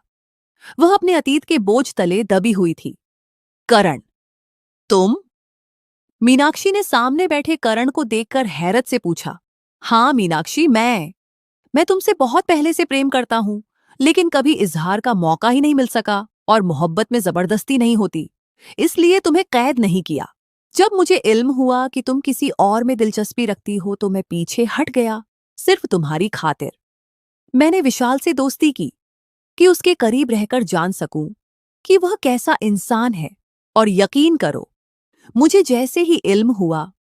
वह अपने अतीत के बोझ तले दबी हुई थी। करण, तुम? मीनाक्षी ने सामने बैठे करण को देखकर हैरत से पूछा। हाँ मीनाक्षी, मैं तुमसे बहुत पहले से प्रेम करता हूं, लेकिन कभी इजहार का मौका ही नहीं मिल सका और मोहब्बत में जबरदस्ती नहीं होती, इसलिए तुम्हें कैद नहीं किया। जब मुझे इल्म हुआ कि तुम किसी और में दिलचस्पी रखती हो तो मैं पीछे हट गया, सिर्फ तुम्हारी खातिर। मैंने विशाल से दोस्ती की कि उसके करीब रहकर जान सकूं कि वह कैसा इंसान है, और यकीन करो, मुझे जैसे ही इल्म हुआ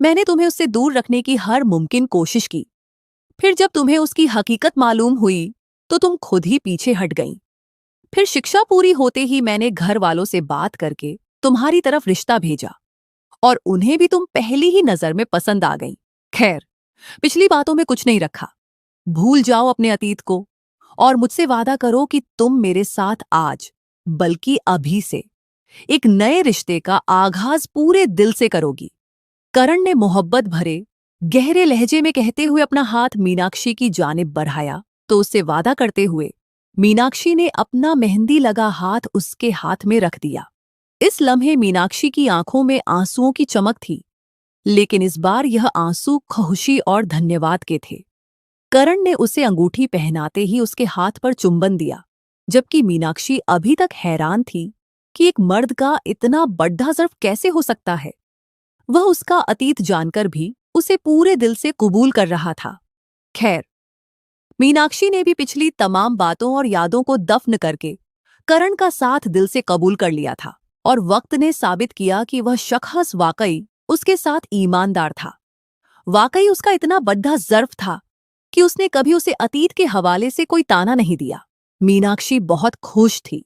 मैंने तुम्हें उससे दूर रखने की हर मुमकिन कोशिश की। फिर जब तुम्हें उसकी हकीकत मालूम हुई तो तुम खुद ही पीछे हट गईं। फिर शिक्षा पूरी होते ही मैंने घर वालों से बात करके तुम्हारी तरफ रिश्ता भेजा और उन्हें भी तुम पहली ही नजर में पसंद आ गईं। खैर, पिछली बातों में कुछ नहीं रखा। भूल जाओ अपने अतीत को और मुझसे वादा करो कि तुम मेरे साथ आज, बल्कि अभी से, एक नए रिश्ते का आगाज पूरे दिल से करोगी। करण ने मोहब्बत भरे गहरे लहजे में कहते हुए अपना हाथ मीनाक्षी की जानिब बढ़ाया तो उससे वादा करते हुए मीनाक्षी ने अपना मेहंदी लगा हाथ उसके हाथ में रख दिया। इस लम्हे मीनाक्षी की आंखों में आंसुओं की चमक थी, लेकिन इस बार यह आंसू खुशी और धन्यवाद के थे। करण ने उसे अंगूठी पहनाते ही उसके हाथ पर चुंबन दिया, जबकि मीनाक्षी अभी तक हैरान थी कि एक मर्द का इतना बड़ा ज़र्फ कैसे हो सकता है। वह उसका अतीत जानकर भी उसे पूरे दिल से कबूल कर रहा था। खैर, मीनाक्षी ने भी पिछली तमाम बातों और यादों को दफन करके करण का साथ दिल से कबूल कर लिया था, और वक्त ने साबित किया कि वह शख्स वाकई उसके साथ ईमानदार था। वाकई उसका इतना बड़ा ज़र्फ था कि उसने कभी उसे अतीत के हवाले से कोई ताना नहीं दिया। मीनाक्षी बहुत खुश थी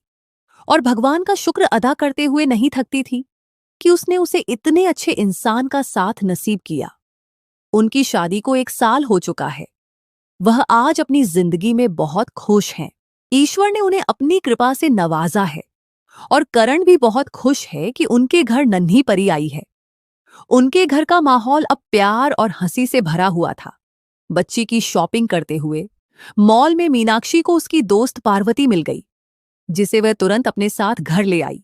और भगवान का शुक्र अदा करते हुए नहीं थकती थी कि उसने उसे इतने अच्छे इंसान का साथ नसीब किया। उनकी शादी को 1 साल हो चुका है। वह आज अपनी जिंदगी में बहुत खुश हैं। ईश्वर ने उन्हें अपनी कृपा से नवाजा है और करण भी बहुत खुश है कि उनके घर नन्ही परी आई है। उनके घर का माहौल अब प्यार और हंसी से भरा हुआ था। बच्ची की शॉपिंग करते हुए मॉल में मीनाक्षी को उसकी दोस्त पार्वती मिल गई, जिसे वह तुरंत अपने साथ घर ले आई।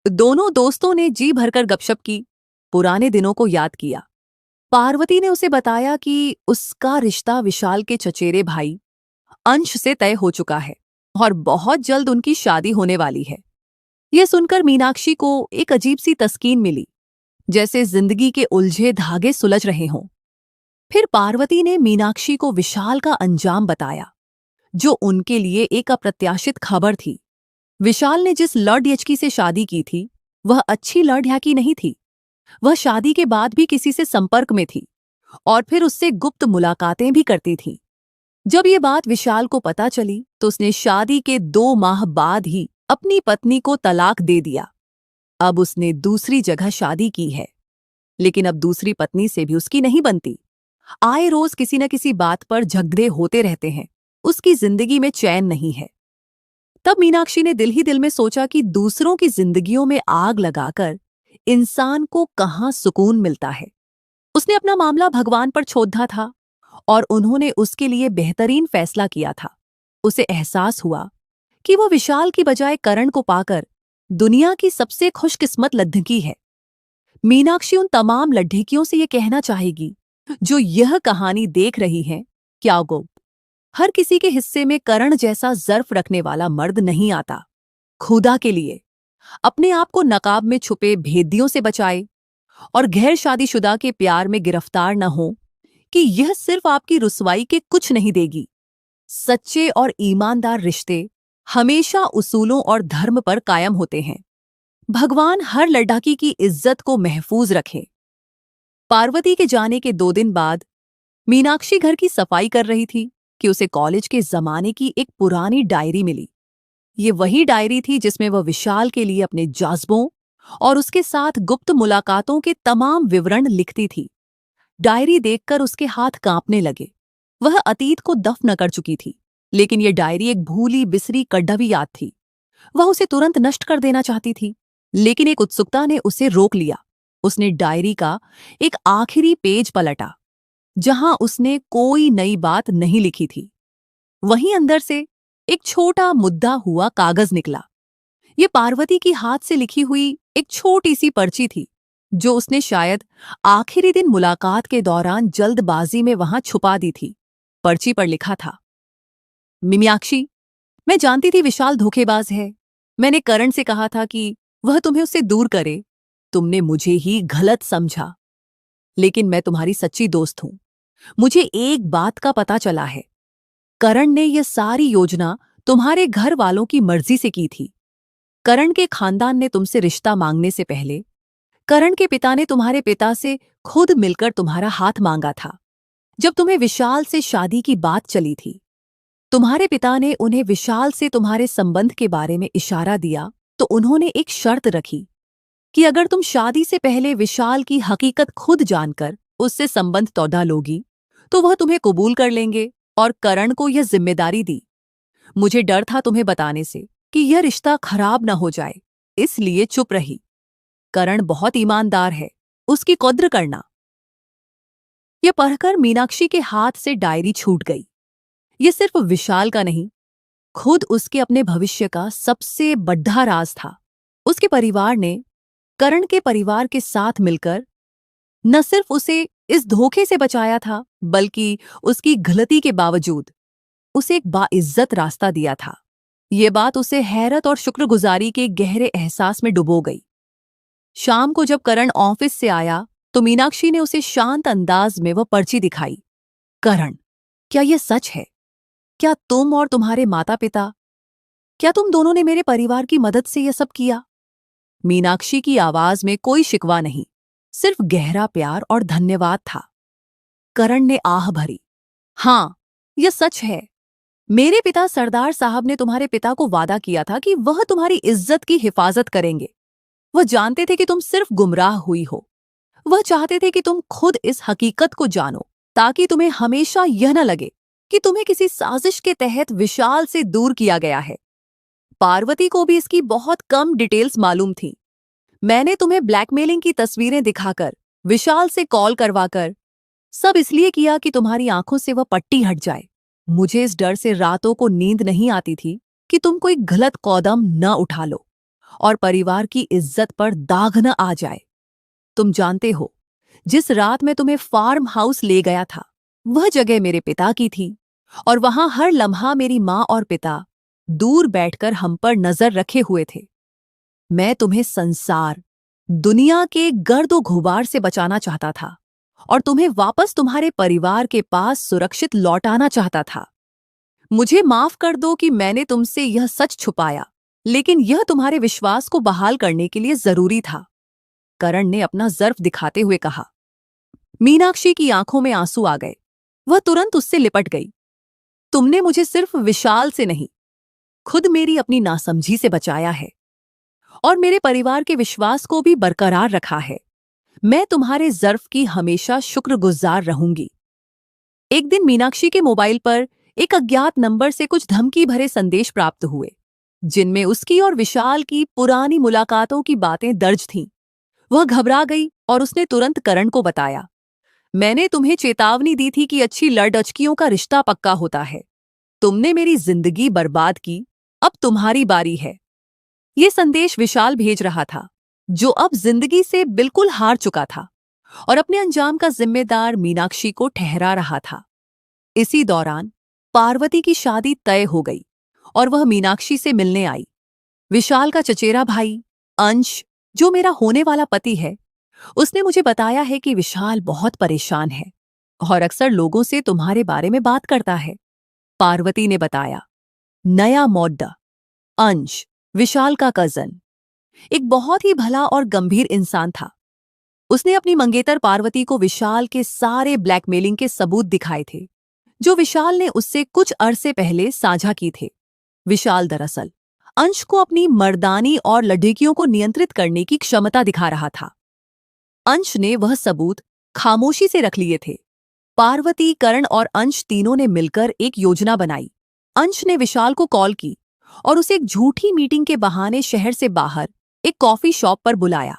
दोनों दोस्तों ने जी भरकर गपशप की, पुराने दिनों को याद किया। पार्वती ने उसे बताया कि उसका रिश्ता विशाल के चचेरे भाई अंश से तय हो चुका है और बहुत जल्द उनकी शादी होने वाली है। यह सुनकर मीनाक्षी को एक अजीब सी तस्कीन मिली, जैसे जिंदगी के उलझे धागे सुलझ रहे हों। फिर पार्वती ने मीनाक्षी को विशाल का अंजाम बताया, जो उनके लिए एक अप्रत्याशित खबर थी। विशाल ने जिस लड़यचकी से शादी की थी, वह अच्छी लड़याकी नहीं थी। वह शादी के बाद भी किसी से संपर्क में थी और फिर उससे गुप्त मुलाकातें भी करती थी। जब ये बात विशाल को पता चली तो उसने शादी के 2 माह बाद ही अपनी पत्नी को तलाक दे दिया। अब उसने दूसरी जगह शादी की है, लेकिन अब दूसरी पत्नी से भी उसकी नहीं बनती। आए रोज किसी न किसी बात पर झगड़े होते रहते हैं। उसकी जिंदगी में चैन नहीं है। तब मीनाक्षी ने दिल ही दिल में सोचा कि दूसरों की जिंदगियों में आग लगाकर इंसान को कहाँ सुकून मिलता है। उसने अपना मामला भगवान पर छोड़ा था और उन्होंने उसके लिए बेहतरीन फैसला किया था। उसे एहसास हुआ कि वह विशाल की बजाय करण को पाकर दुनिया की सबसे खुशकिस्मत लड़की है। मीनाक्षी उन तमाम लड़कियों से यह कहना चाहेगी जो यह कहानी देख रही हैं, क्या गो, हर किसी के हिस्से में करण जैसा ज़र्फ रखने वाला मर्द नहीं आता। खुदा के लिए अपने आप को नकाब में छुपे भेदियों से बचाए और गैर शादीशुदा के प्यार में गिरफ्तार न हो कि यह सिर्फ आपकी रुसवाई के कुछ नहीं देगी। सच्चे और ईमानदार रिश्ते हमेशा उसूलों और धर्म पर कायम होते हैं। भगवान हर लड़की की इज्जत को महफूज रखे। पार्वती के जाने के 2 दिन बाद मीनाक्षी घर की सफाई कर रही थी कि उसे कॉलेज के जमाने की एक पुरानी डायरी मिली। ये वही डायरी थी जिसमें वह विशाल के लिए अपने जज्बों और उसके साथ गुप्त मुलाकातों के तमाम विवरण लिखती थी। डायरी देखकर उसके हाथ कांपने लगे। वह अतीत को दफन कर चुकी थी, लेकिन यह डायरी एक भूली बिसरी कड्डवी याद थी। वह उसे तुरंत नष्ट कर देना चाहती थी, लेकिन एक उत्सुकता ने उसे रोक लिया। उसने डायरी का एक आखिरी पेज पलटा, जहां उसने कोई नई बात नहीं लिखी थी। वहीं अंदर से एक छोटा मुद्दा हुआ कागज निकला। ये पार्वती की हाथ से लिखी हुई एक छोटी सी पर्ची थी, जो उसने शायद आखिरी दिन मुलाकात के दौरान जल्दबाजी में वहां छुपा दी थी। पर्ची पर लिखा था, मीनाक्षी, मैं जानती थी विशाल धोखेबाज है। मैंने करण से कहा था कि वह तुम्हें उससे दूर करे। तुमने मुझे ही गलत समझा, लेकिन मैं तुम्हारी सच्ची दोस्त हूं। मुझे एक बात का पता चला है, करण ने यह सारी योजना तुम्हारे घर वालों की मर्जी से की थी। करण के खानदान ने तुमसे रिश्ता मांगने से पहले करण के पिता ने तुम्हारे पिता से खुद मिलकर तुम्हारा हाथ मांगा था। जब तुम्हें विशाल से शादी की बात चली थी, तुम्हारे पिता ने उन्हें विशाल से तुम्हारे संबंध के बारे में इशारा दिया तो उन्होंने एक शर्त रखी कि अगर तुम शादी से पहले विशाल की हकीकत खुद जानकर उससे संबंध तोड़ा लोगी तो वह तुम्हें कबूल कर लेंगे और करण को यह जिम्मेदारी दी। मुझे डर था तुम्हें बताने से कि यह रिश्ता खराब न हो जाए, इसलिए चुप रही। करण बहुत ईमानदार है, उसकी कद्र करना। यह पढ़कर मीनाक्षी के हाथ से डायरी छूट गई। यह सिर्फ विशाल का नहीं, खुद उसके अपने भविष्य का सबसे बड़ा राज था। उसके परिवार ने करण के परिवार के साथ मिलकर न सिर्फ उसे इस धोखे से बचाया था, बल्कि उसकी गलती के बावजूद उसे एक बाइज्जत रास्ता दिया था। ये बात उसे हैरत और शुक्रगुजारी के गहरे एहसास में डुबो गई। शाम को जब करण ऑफिस से आया तो मीनाक्षी ने उसे शांत अंदाज में वह पर्ची दिखाई। करण, क्या यह सच है? क्या तुम और तुम्हारे माता पिता, क्या तुम दोनों ने मेरे परिवार की मदद से यह सब किया? मीनाक्षी की आवाज में कोई शिकवा नहीं, सिर्फ गहरा प्यार और धन्यवाद था। करण ने आह भरी। हाँ, यह सच है। मेरे पिता सरदार साहब ने तुम्हारे पिता को वादा किया था कि वह तुम्हारी इज्जत की हिफाजत करेंगे। वह जानते थे कि तुम सिर्फ गुमराह हुई हो। वह चाहते थे कि तुम खुद इस हकीकत को जानो, ताकि तुम्हें हमेशा यह न लगे कि तुम्हें किसी साजिश के तहत विशाल से दूर किया गया है। पार्वती को भी इसकी बहुत कम डिटेल्स मालूम थी। मैंने तुम्हें ब्लैकमेलिंग की तस्वीरें दिखाकर, विशाल से कॉल करवाकर, सब इसलिए किया कि तुम्हारी आंखों से वह पट्टी हट जाए। मुझे इस डर से रातों को नींद नहीं आती थी कि तुम कोई गलत कदम न उठा लो और परिवार की इज्जत पर दाग न आ जाए। तुम जानते हो, जिस रात मैं तुम्हें फार्म हाउस ले गया था, वह जगह मेरे पिता की थी और वहां हर लम्हा मेरी माँ और पिता दूर बैठकर हम पर नजर रखे हुए थे। मैं तुम्हें संसार, दुनिया के गर्दो गुबार से बचाना चाहता था और तुम्हें वापस तुम्हारे परिवार के पास सुरक्षित लौटाना चाहता था। मुझे माफ कर दो कि मैंने तुमसे यह सच छुपाया, लेकिन यह तुम्हारे विश्वास को बहाल करने के लिए जरूरी था। करण ने अपना ज़र्फ दिखाते हुए कहा। मीनाक्षी की आंखों में आंसू आ गए। वह तुरंत उससे लिपट गई। तुमने मुझे सिर्फ विशाल से नहीं, खुद मेरी अपनी नासमझी से बचाया है और मेरे परिवार के विश्वास को भी बरकरार रखा है। मैं तुम्हारे ज़र्फ की हमेशा शुक्रगुजार रहूंगी। एक दिन मीनाक्षी के मोबाइल पर एक अज्ञात नंबर से कुछ धमकी भरे संदेश प्राप्त हुए, जिनमें उसकी और विशाल की पुरानी मुलाकातों की बातें दर्ज थीं। वह घबरा गई और उसने तुरंत करण को बताया। मैंने तुम्हें चेतावनी दी थी कि अच्छी लड़अचकियों का रिश्ता पक्का होता है। तुमने मेरी जिंदगी बर्बाद की, अब तुम्हारी बारी है। ये संदेश विशाल भेज रहा था, जो अब जिंदगी से बिल्कुल हार चुका था और अपने अंजाम का जिम्मेदार मीनाक्षी को ठहरा रहा था। इसी दौरान पार्वती की शादी तय हो गई और वह मीनाक्षी से मिलने आई। विशाल का चचेरा भाई अंश, जो मेरा होने वाला पति है, उसने मुझे बताया है कि विशाल बहुत परेशान है और अक्सर लोगों से तुम्हारे बारे में बात करता है। पार्वती ने बताया। नया मौद्दा अंश, विशाल का कजन, एक बहुत ही भला और गंभीर इंसान था। उसने अपनी मंगेतर पार्वती को विशाल के सारे ब्लैकमेलिंग के सबूत दिखाए थे, जो विशाल ने उससे कुछ अरसे पहले साझा की थे। विशाल दरअसल अंश को अपनी मर्दानी और लड़कियों को नियंत्रित करने की क्षमता दिखा रहा था। अंश ने वह सबूत खामोशी से रख लिए थे। पार्वती, करण और अंश तीनों ने मिलकर एक योजना बनाई। अंश ने विशाल को कॉल की और उसे एक झूठी मीटिंग के बहाने शहर से बाहर एक कॉफी शॉप पर बुलाया।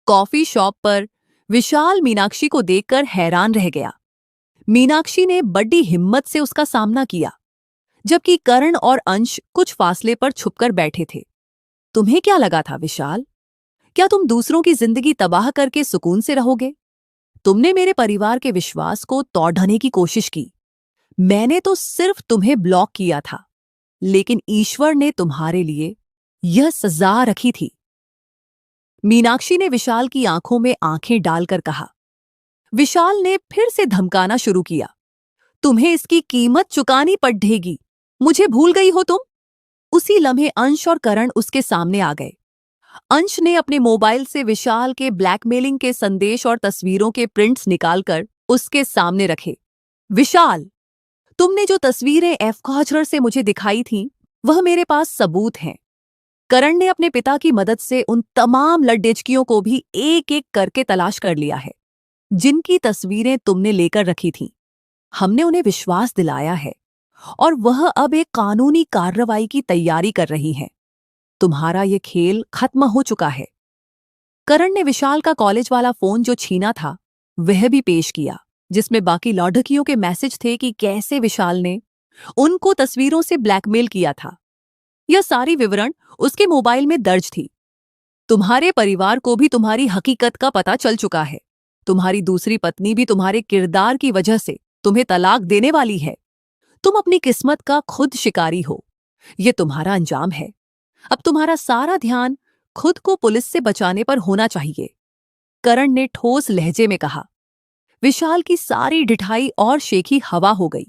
कॉफी शॉप पर विशाल मीनाक्षी को देखकर हैरान रह गया। मीनाक्षी ने बड़ी हिम्मत से उसका सामना किया, जबकि करण और अंश कुछ फासले पर छुपकर बैठे थे। तुम्हें क्या लगा था विशाल? क्या तुम दूसरों की जिंदगी तबाह करके सुकून से रहोगे? तुमने मेरे परिवार के विश्वास को तोड़ने की कोशिश की। मैंने तो सिर्फ तुम्हें ब्लॉक किया था, लेकिन ईश्वर ने तुम्हारे लिए यह सजा रखी थी। मीनाक्षी ने विशाल की आंखों में आंखें डालकर कहा। विशाल ने फिर से धमकाना शुरू किया। तुम्हें इसकी कीमत चुकानी पड़ेगी। मुझे भूल गई हो तुम? उसी लम्हे अंश और करण उसके सामने आ गए। अंश ने अपने मोबाइल से विशाल के ब्लैकमेलिंग के संदेश और तस्वीरों के प्रिंट्स निकालकर उसके सामने रखे। विशाल, तुमने जो तस्वीरें एफकाजर से मुझे दिखाई थीं, वह मेरे पास सबूत हैं। करण ने अपने पिता की मदद से उन तमाम लड़ेचकियों को भी एक एक करके तलाश कर लिया है, जिनकी तस्वीरें तुमने लेकर रखी थीं। हमने उन्हें विश्वास दिलाया है और वह अब एक कानूनी कार्रवाई की तैयारी कर रही हैं। तुम्हारा ये खेल खत्म हो चुका है। करण ने विशाल का कॉलेज वाला फोन जो छीना था, वह भी पेश किया, जिसमें बाकी लड़कियों के मैसेज थे कि कैसे विशाल ने उनको तस्वीरों से ब्लैकमेल किया था। यह सारी विवरण उसके मोबाइल में दर्ज थी। तुम्हारे परिवार को भी तुम्हारी हकीकत का पता चल चुका है। तुम्हारी दूसरी पत्नी भी तुम्हारे किरदार की वजह से तुम्हें तलाक देने वाली है। तुम अपनी किस्मत का खुद शिकारी हो। यह तुम्हारा अंजाम है। अब तुम्हारा सारा ध्यान खुद को पुलिस से बचाने पर होना चाहिए, करण ने ठोस लहजे में कहा। विशाल की सारी ढिठाई और शेखी हवा हो गई।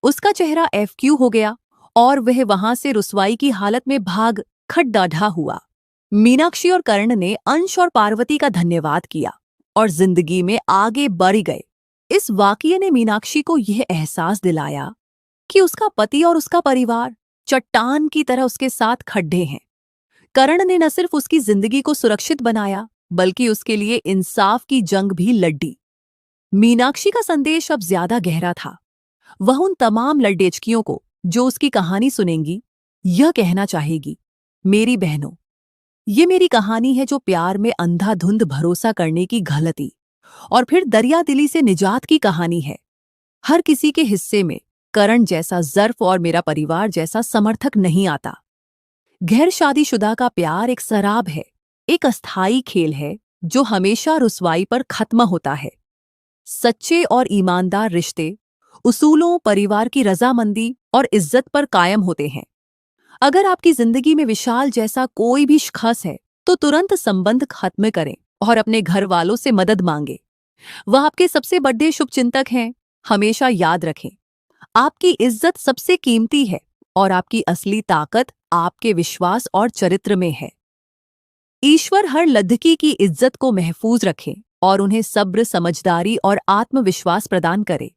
उसका चेहरा एफक्यू हो गया और वह वहां से रुसवाई की हालत में भाग खड्डाढ़ा हुआ। मीनाक्षी और कर्ण ने अंश और पार्वती का धन्यवाद किया और जिंदगी में आगे बढ़ गए। इस वाकये ने मीनाक्षी को यह एहसास दिलाया कि उसका पति और उसका परिवार चट्टान की तरह उसके साथ खड़े हैं। करण ने न सिर्फ उसकी जिंदगी को सुरक्षित बनाया, बल्कि उसके लिए इंसाफ की जंग भी लड़ी। मीनाक्षी का संदेश अब ज्यादा गहरा था। वह उन तमाम लड़ेचकियों को जो उसकी कहानी सुनेंगी, यह कहना चाहेगी, मेरी बहनों, ये मेरी कहानी है जो प्यार में अंधाधुंध भरोसा करने की गलती और फिर दरिया दिली से निजात की कहानी है। हर किसी के हिस्से में करण जैसा ज़र्फ और मेरा परिवार जैसा समर्थक नहीं आता। गैर शादीशुदा का प्यार एक शराब है, एक अस्थाई खेल है जो हमेशा रुसवाई पर खत्म होता है। सच्चे और ईमानदार रिश्ते उसूलों, परिवार की रजामंदी और इज्जत पर कायम होते हैं। अगर आपकी जिंदगी में विशाल जैसा कोई भी शख्स है, तो तुरंत संबंध खत्म करें और अपने घर वालों से मदद मांगे। वह आपके सबसे बड़े शुभचिंतक हैं। हमेशा याद रखें, आपकी इज्जत सबसे कीमती है और आपकी असली ताकत आपके विश्वास और चरित्र में है। ईश्वर हर लड़की की इज्जत को महफूज रखे और उन्हें सब्र, समझदारी और आत्मविश्वास प्रदान करे।